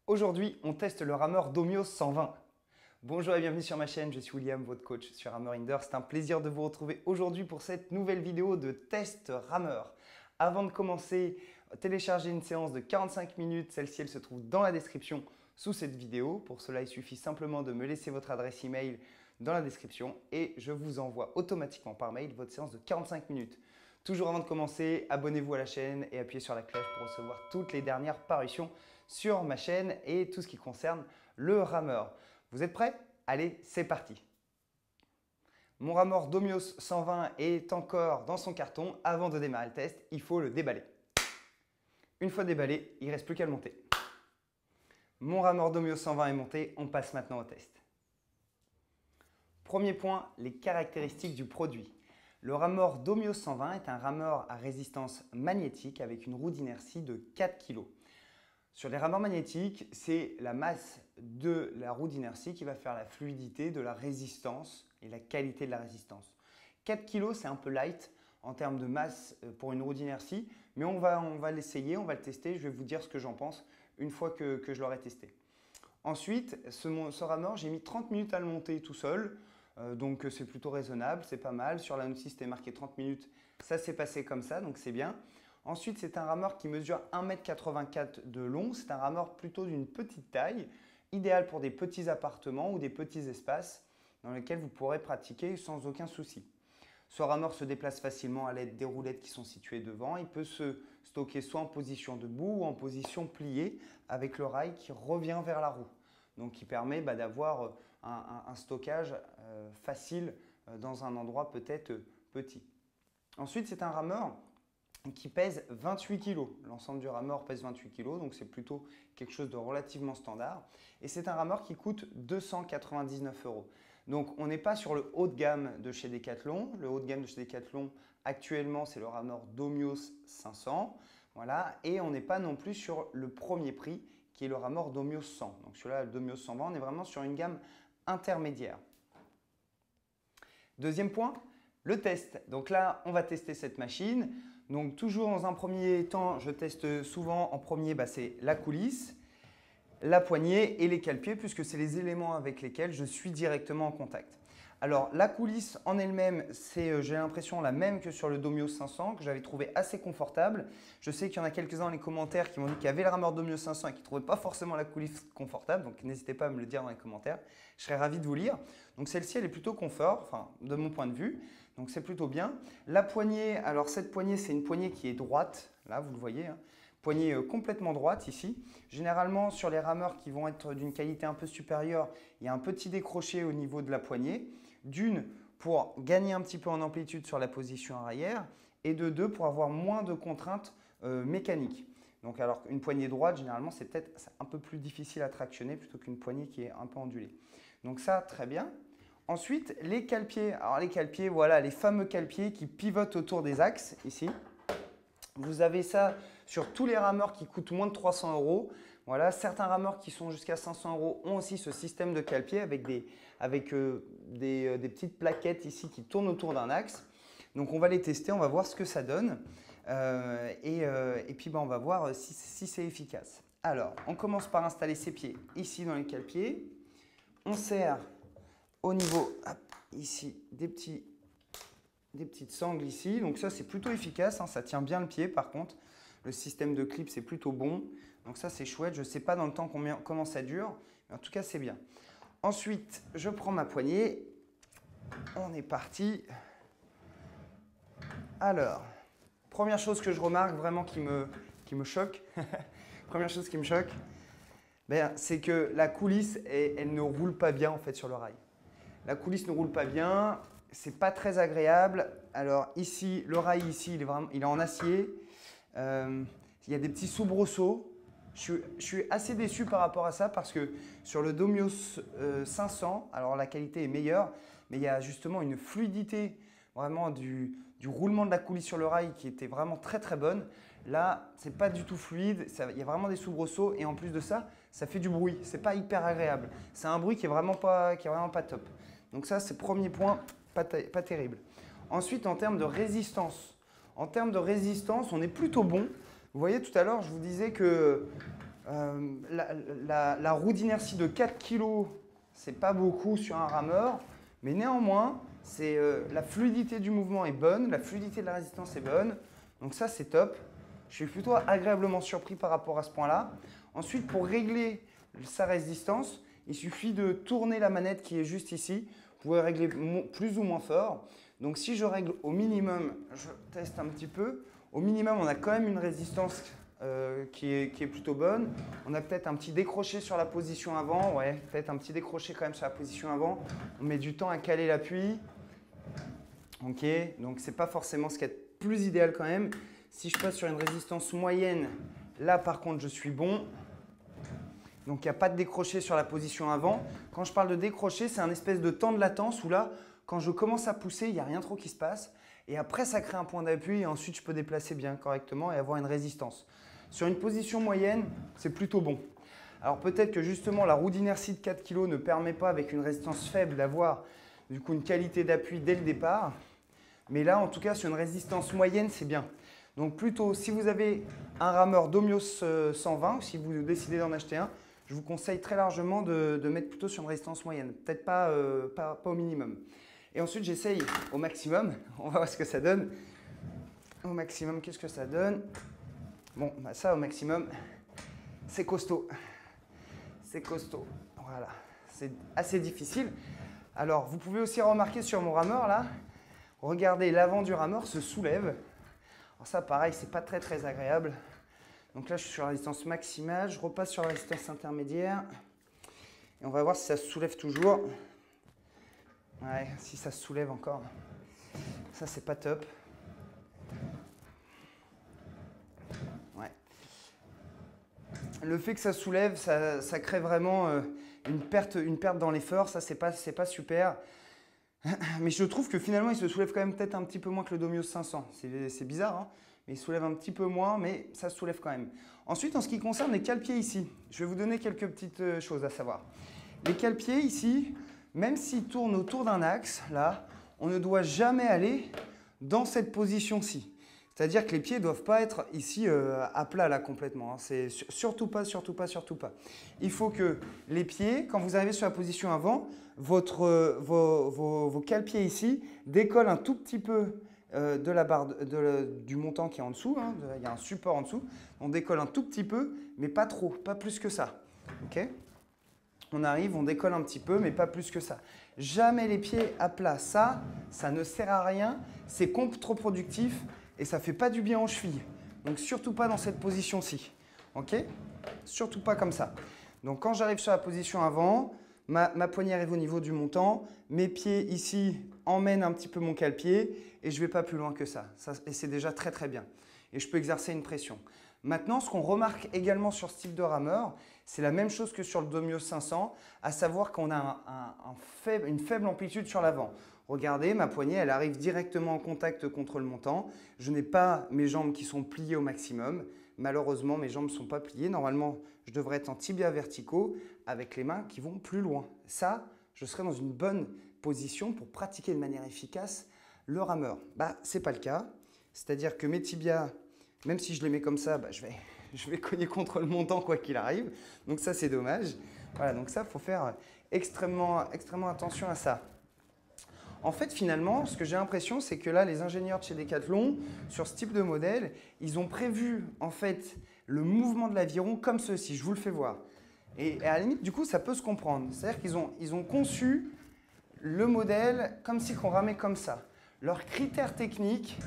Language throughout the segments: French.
Aujourd'hui, on teste le rameur Domios 120. Bonjour et bienvenue sur ma chaîne, je suis William, votre coach sur Hammerinder. C'est un plaisir de vous retrouver aujourd'hui pour cette nouvelle vidéo de test rameur. Avant de commencer, téléchargez une séance de 45 minutes. Celle-ci, elle se trouve dans la description sous cette vidéo. Pour cela, il suffit simplement de me laisser votre adresse email dans la description et je vous envoie automatiquement par mail votre séance de 45 minutes. Toujours avant de commencer, abonnez-vous à la chaîne et appuyez sur la cloche pour recevoir toutes les dernières parutions sur ma chaîne et tout ce qui concerne le rameur. Vous êtes prêts? Allez, c'est parti! Mon rameur Domios 120 est encore dans son carton. Avant de démarrer le test, il faut le déballer. Une fois déballé, il ne reste plus qu'à le monter. Mon rameur Domios 120 est monté, on passe maintenant au test. Premier point, les caractéristiques du produit. Le rameur Domios 120 est un rameur à résistance magnétique avec une roue d'inertie de 4 kg. Sur les rameurs magnétiques, c'est la masse de la roue d'inertie qui va faire la fluidité de la résistance et la qualité de la résistance. 4 kg, c'est un peu light en termes de masse pour une roue d'inertie, mais on va l'essayer, on va le tester. Je vais vous dire ce que j'en pense une fois que je l'aurai testé. Ensuite, ce rameur, j'ai mis 30 minutes à le monter tout seul. Donc c'est plutôt raisonnable, c'est pas mal. Sur la notice, c'était marqué 30 minutes. Ça s'est passé comme ça, donc c'est bien. Ensuite, c'est un rameur qui mesure 1,84 m de long. C'est un rameur plutôt d'une petite taille, idéal pour des petits appartements ou des petits espaces dans lesquels vous pourrez pratiquer sans aucun souci. Ce rameur se déplace facilement à l'aide des roulettes qui sont situées devant. Il peut se stocker soit en position debout ou en position pliée avec le rail qui revient vers la roue. Donc qui permet d'avoir un stockage facile dans un endroit peut-être petit. Ensuite, c'est un rameur qui pèse 28 kg. L'ensemble du rameur pèse 28 kg, donc c'est plutôt quelque chose de relativement standard. Et c'est un rameur qui coûte 299 €. Donc on n'est pas sur le haut de gamme de chez Decathlon. Le haut de gamme de chez Decathlon, actuellement, c'est le rameur Domios 500. Voilà. Et on n'est pas non plus sur le premier prix, qui est le rameur Domios 100. Donc celui-là, le Domios 120, on est vraiment sur une gamme intermédiaire. Deuxième point, le test. Donc là, on va tester cette machine. Donc toujours dans un premier temps, je teste souvent en premier, c'est la coulisse, la poignée et les cale-pieds, puisque c'est les éléments avec lesquels je suis directement en contact. Alors la coulisse en elle-même, c'est j'ai l'impression la même que sur le Domios 500, que j'avais trouvé assez confortable. Je sais qu'il y en a quelques-uns dans les commentaires qui m'ont dit qu'il y avait le rameur Domios 500 et qui ne trouvaient pas forcément la coulisse confortable, donc n'hésitez pas à me le dire dans les commentaires, je serais ravi de vous lire. Donc celle-ci, elle est plutôt confort, enfin de mon point de vue, donc c'est plutôt bien. La poignée, alors cette poignée, c'est une poignée qui est droite, là vous le voyez, hein. Poignée complètement droite ici. Généralement, sur les rameurs qui vont être d'une qualité un peu supérieure, il y a un petit décroché au niveau de la poignée. D'une, pour gagner un petit peu en amplitude sur la position arrière, et de deux, pour avoir moins de contraintes mécaniques. Donc alors une poignée droite, généralement, c'est peut-être un peu plus difficile à tractionner plutôt qu'une poignée qui est un peu ondulée. Donc ça, très bien. Ensuite, les cale-pieds. Alors les cale-pieds, voilà, les fameux cale-pieds qui pivotent autour des axes, ici. Vous avez ça sur tous les rameurs qui coûtent moins de 300 €. Voilà, certains rameurs qui sont jusqu'à 500 € ont aussi ce système de cale-pied avec des petites plaquettes ici qui tournent autour d'un axe. Donc on va les tester, on va voir ce que ça donne et puis on va voir si c'est efficace. Alors, on commence par installer ses pieds ici dans les cale-pieds. On serre au niveau, hop, ici, des petites sangles ici. Donc ça, c'est plutôt efficace, hein, ça tient bien le pied par contre. Le système de clip, c'est plutôt bon. Donc ça, c'est chouette. Je ne sais pas dans le temps comment ça dure, mais en tout cas, c'est bien. Ensuite, je prends ma poignée. On est parti. Alors, première chose que je remarque vraiment qui me choque, première chose qui me choque, c'est que la coulisse, elle ne roule pas bien en fait sur le rail. La coulisse ne roule pas bien, c'est pas très agréable. Alors ici, le rail ici, il est en acier. Il y a des petits soubresauts. Je suis assez déçu par rapport à ça parce que sur le Domios 500, alors la qualité est meilleure, mais il y a justement une fluidité vraiment du roulement de la coulisse sur le rail qui était vraiment très très bonne. Là, c'est pas du tout fluide, il y a vraiment des soubresauts et en plus de ça, ça fait du bruit. C'est pas hyper agréable. C'est un bruit qui est vraiment pas top. Donc ça, c'est le premier point, pas terrible. Ensuite, en termes de résistance, on est plutôt bon. Vous voyez, tout à l'heure, je vous disais que La roue d'inertie de 4 kg, c'est pas beaucoup sur un rameur, mais néanmoins, la fluidité du mouvement est bonne, la fluidité de la résistance est bonne, donc ça c'est top. Je suis plutôt agréablement surpris par rapport à ce point-là. Ensuite, pour régler sa résistance, il suffit de tourner la manette qui est juste ici. Vous pouvez régler plus ou moins fort. Donc si je règle au minimum, je teste un petit peu. Au minimum, on a quand même une résistance qui est plutôt bonne. On a peut-être un petit décroché sur la position avant. Ouais, peut-être un petit décroché quand même sur la position avant. On met du temps à caler l'appui. Ok, donc ce n'est pas forcément ce qui est plus idéal quand même. Si je passe sur une résistance moyenne, là par contre je suis bon. Donc il n'y a pas de décroché sur la position avant. Quand je parle de décroché, c'est un espèce de temps de latence où là, quand je commence à pousser, il n'y a rien trop qui se passe. Et après, ça crée un point d'appui et ensuite je peux déplacer bien correctement et avoir une résistance. Sur une position moyenne, c'est plutôt bon. Alors peut-être que justement la roue d'inertie de 4 kg ne permet pas avec une résistance faible d'avoir du coup une qualité d'appui dès le départ. Mais là, en tout cas, sur une résistance moyenne, c'est bien. Donc plutôt, si vous avez un rameur Domios 120, ou si vous décidez d'en acheter un, je vous conseille très largement de mettre plutôt sur une résistance moyenne, peut-être pas au minimum. Et ensuite, j'essaye au maximum. On va voir ce que ça donne. Au maximum, qu'est-ce que ça donne? Bon, bah ça, au maximum, c'est costaud. C'est costaud. Voilà. C'est assez difficile. Alors, vous pouvez aussi remarquer sur mon rameur, là, regardez, l'avant du rameur se soulève. Alors ça, pareil, c'est pas très, très agréable. Donc là, je suis sur la résistance maximale. Je repasse sur la résistance intermédiaire. Et on va voir si ça se soulève toujours. Ouais, si ça se soulève encore. Ça, c'est pas top. Ouais. Le fait que ça soulève, ça crée vraiment une perte dans l'effort. Ça, c'est pas super. Mais je trouve que finalement, il se soulève quand même peut-être un petit peu moins que le Domios 500. C'est bizarre, hein, mais il soulève un petit peu moins, mais ça se soulève quand même. Ensuite, en ce qui concerne les cale-pieds ici, je vais vous donner quelques petites choses à savoir. Les cale-pieds ici, même s'ils tournent autour d'un axe, là, on ne doit jamais aller dans cette position-ci. C'est-à-dire que les pieds ne doivent pas être ici à plat là complètement. Hein. C'est surtout pas. Il faut que les pieds, quand vous arrivez sur la position avant, vos cale-pieds ici décollent un tout petit peu de la barre du montant qui est en dessous. Hein. Il y a un support en dessous. On décolle un tout petit peu, mais pas trop, pas plus que ça. Okay, on arrive, on décolle un petit peu, mais pas plus que ça. Jamais les pieds à plat. Ça ne sert à rien. C'est contre-productif. Et ça ne fait pas du bien aux chevilles. Donc surtout pas dans cette position-ci. Ok? Surtout pas comme ça. Donc quand j'arrive sur la position avant, ma poignée arrive au niveau du montant, mes pieds ici emmènent un petit peu mon cale-pied et je ne vais pas plus loin que ça. Et c'est déjà très très bien. Et je peux exercer une pression. Maintenant, ce qu'on remarque également sur ce type de rameur, c'est la même chose que sur le Domios 500, à savoir qu'on a une faible amplitude sur l'avant. Regardez, ma poignée, elle arrive directement en contact contre le montant. Je n'ai pas mes jambes qui sont pliées au maximum. Malheureusement, mes jambes ne sont pas pliées. Normalement, je devrais être en tibia verticaux avec les mains qui vont plus loin. Ça, je serai dans une bonne position pour pratiquer de manière efficace le rameur. Ce n'est pas le cas. C'est-à-dire que mes tibias, même si je les mets comme ça, je vais cogner contre le montant quoi qu'il arrive. Donc ça, c'est dommage. Voilà, donc ça, il faut faire extrêmement attention à ça. En fait, finalement, ce que j'ai l'impression, c'est que là, les ingénieurs de chez Decathlon, sur ce type de modèle, ils ont prévu en fait le mouvement de l'aviron comme ceci. Je vous le fais voir. Et à la limite, du coup, ça peut se comprendre. C'est-à-dire qu'ils ont conçu le modèle comme si on ramait comme ça. Leur critère technique,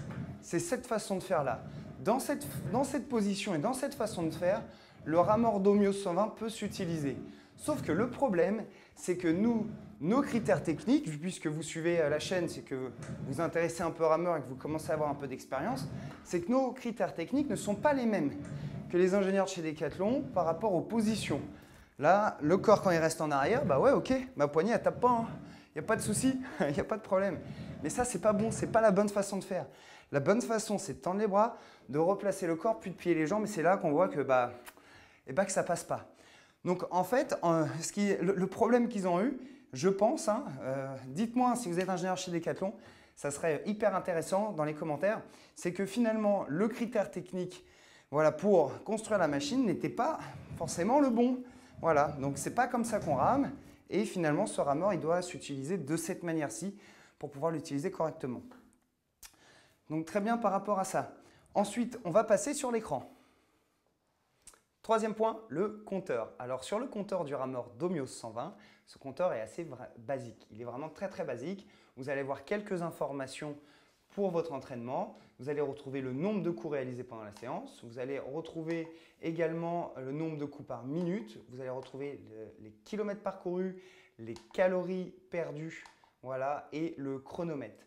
c'est cette façon de faire là. Dans cette position et dans cette façon de faire, le rameur Domios 120 peut s'utiliser. Sauf que le problème, c'est que nos critères techniques, puisque vous suivez la chaîne, c'est que vous vous intéressez un peu au rameur et que vous commencez à avoir un peu d'expérience, c'est que nos critères techniques ne sont pas les mêmes que les ingénieurs de chez Decathlon par rapport aux positions. Là, le corps, quand il reste en arrière, ouais, ok, ma poignée, elle tape pas. Il n'y a pas de souci, il n'y a pas de problème. Mais ça, c'est pas bon, c'est pas la bonne façon de faire. La bonne façon, c'est de tendre les bras, de replacer le corps, puis de plier les jambes. Et c'est là qu'on voit que, que ça passe pas. Donc, en fait, le problème qu'ils ont eu, je pense, dites-moi si vous êtes ingénieur chez Decathlon, ça serait hyper intéressant dans les commentaires, c'est que finalement, le critère technique pour construire la machine n'était pas forcément le bon. Voilà, donc c'est pas comme ça qu'on rame. Et finalement, ce rameur, il doit s'utiliser de cette manière-ci pour pouvoir l'utiliser correctement. Donc très bien par rapport à ça. Ensuite, on va passer sur l'écran. Troisième point, le compteur. Alors sur le compteur du rameur Domios 120, ce compteur est assez basique. Il est vraiment très très basique. Vous allez voir quelques informations pour votre entraînement. Vous allez retrouver le nombre de coups réalisés pendant la séance. Vous allez retrouver également le nombre de coups par minute. Vous allez retrouver les kilomètres parcourus, les calories perdues, voilà, et le chronomètre.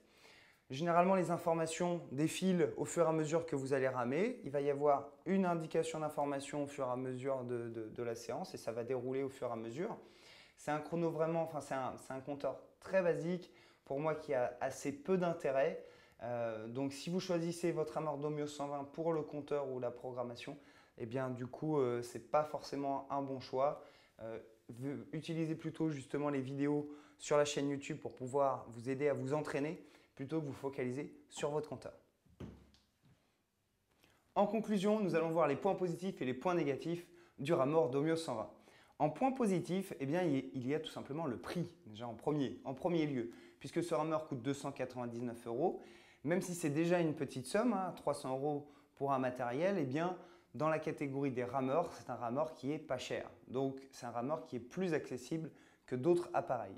Généralement, les informations défilent au fur et à mesure que vous allez ramer. Il va y avoir une indication d'information au fur et à mesure de la séance et ça va dérouler au fur et à mesure. C'est un chrono vraiment, enfin c'est un compteur très basique pour moi qui a assez peu d'intérêt. Donc si vous choisissez votre rameur Domios 120 pour le compteur ou la programmation, eh bien du coup ce n'est pas forcément un bon choix. Utilisez plutôt justement les vidéos sur la chaîne YouTube pour pouvoir vous aider à vous entraîner plutôt que vous focaliser sur votre compteur. En conclusion, nous allons voir les points positifs et les points négatifs du rameur Domios 120. En point positif, eh bien, il y a tout simplement le prix, déjà en premier lieu, puisque ce rameur coûte 299 €. Même si c'est déjà une petite somme, 300 € pour un matériel, eh bien, dans la catégorie des rameurs, c'est un rameur qui est pas cher. Donc, c'est un rameur qui est plus accessible que d'autres appareils.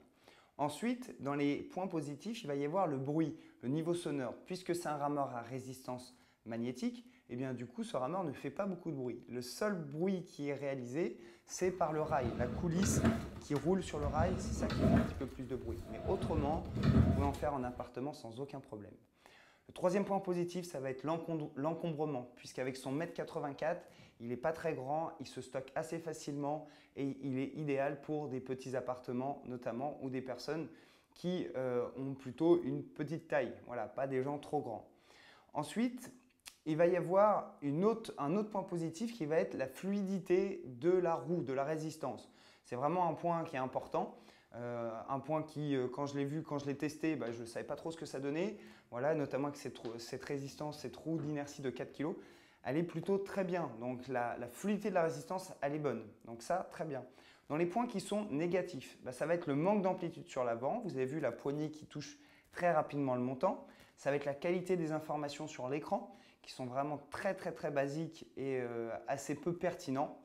Ensuite, dans les points positifs, il va y avoir le bruit, le niveau sonore. Puisque c'est un rameur à résistance magnétique, eh bien, du coup, ce rameur ne fait pas beaucoup de bruit. Le seul bruit qui est réalisé, c'est par le rail. La coulisse qui roule sur le rail, c'est ça qui fait un petit peu plus de bruit. Mais autrement, vous pouvez en faire en appartement sans aucun problème. Le troisième point positif, ça va être l'encombrement, puisqu'avec son 1,84 m, il n'est pas très grand, il se stocke assez facilement et il est idéal pour des petits appartements notamment ou des personnes qui ont plutôt une petite taille, voilà, pas des gens trop grands. Ensuite, il va y avoir un autre point positif qui va être la fluidité de la roue, de la résistance. C'est vraiment un point qui est important. Un point qui, quand je l'ai vu, quand je l'ai testé, je ne savais pas trop ce que ça donnait. Voilà, notamment que cette résistance, cette roue d'inertie de 4 kg, elle est plutôt très bien. Donc la fluidité de la résistance, elle est bonne. Donc ça, très bien. Dans les points qui sont négatifs, ça va être le manque d'amplitude sur l'avant. Vous avez vu la poignée qui touche très rapidement le montant. Ça va être la qualité des informations sur l'écran, qui sont vraiment très basiques et assez peu pertinents.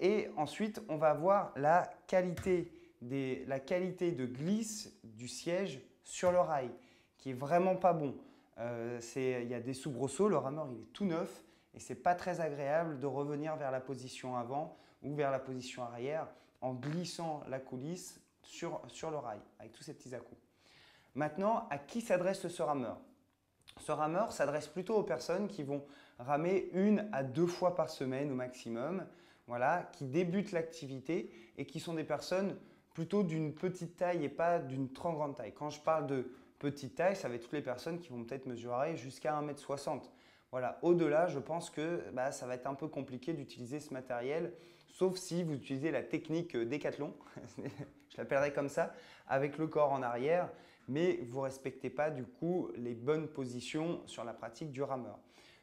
Et ensuite, on va avoir la qualité de glisse du siège sur le rail, qui est vraiment pas bon. Il y a des soubresauts, le rameur il est tout neuf et c'est pas très agréable de revenir vers la position avant ou vers la position arrière en glissant la coulisse sur le rail avec tous ces petits à-coups. Maintenant, à qui s'adresse ce rameur? Ce rameur s'adresse plutôt aux personnes qui vont ramer 1 à 2 fois par semaine au maximum, voilà, qui débutent l'activité et qui sont des personnes plutôt d'une petite taille et pas d'une trop grande taille. Quand je parle de petite taille, ça va être toutes les personnes qui vont peut-être mesurer jusqu'à 1,60 m. Voilà, au-delà, je pense que ça va être un peu compliqué d'utiliser ce matériel, sauf si vous utilisez la technique Décathlon, je l'appellerai comme ça, avec le corps en arrière, mais vous ne respectez pas du coup les bonnes positions sur la pratique du rameur.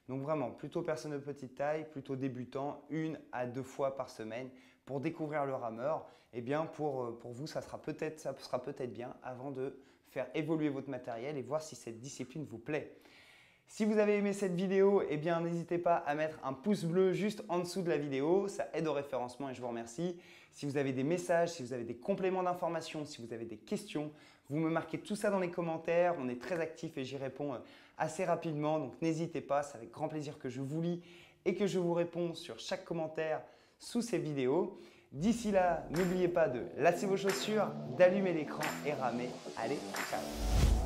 Donc vraiment, plutôt personne de petite taille, plutôt débutant, 1 à 2 fois par semaine pour découvrir le rameur. Eh bien pour vous, ça sera peut-être bien avant de faire évoluer votre matériel et voir si cette discipline vous plaît. Si vous avez aimé cette vidéo, eh bien n'hésitez pas à mettre un pouce bleu juste en dessous de la vidéo, ça aide au référencement et je vous remercie. Si vous avez des messages, si vous avez des compléments d'informations, si vous avez des questions, vous me marquez tout ça dans les commentaires, on est très actifs et j'y réponds assez rapidement, donc n'hésitez pas, c'est avec grand plaisir que je vous lis et que je vous réponds sur chaque commentaire sous ces vidéos. D'ici là, n'oubliez pas de lasser vos chaussures, d'allumer l'écran et ramer. Allez, ciao!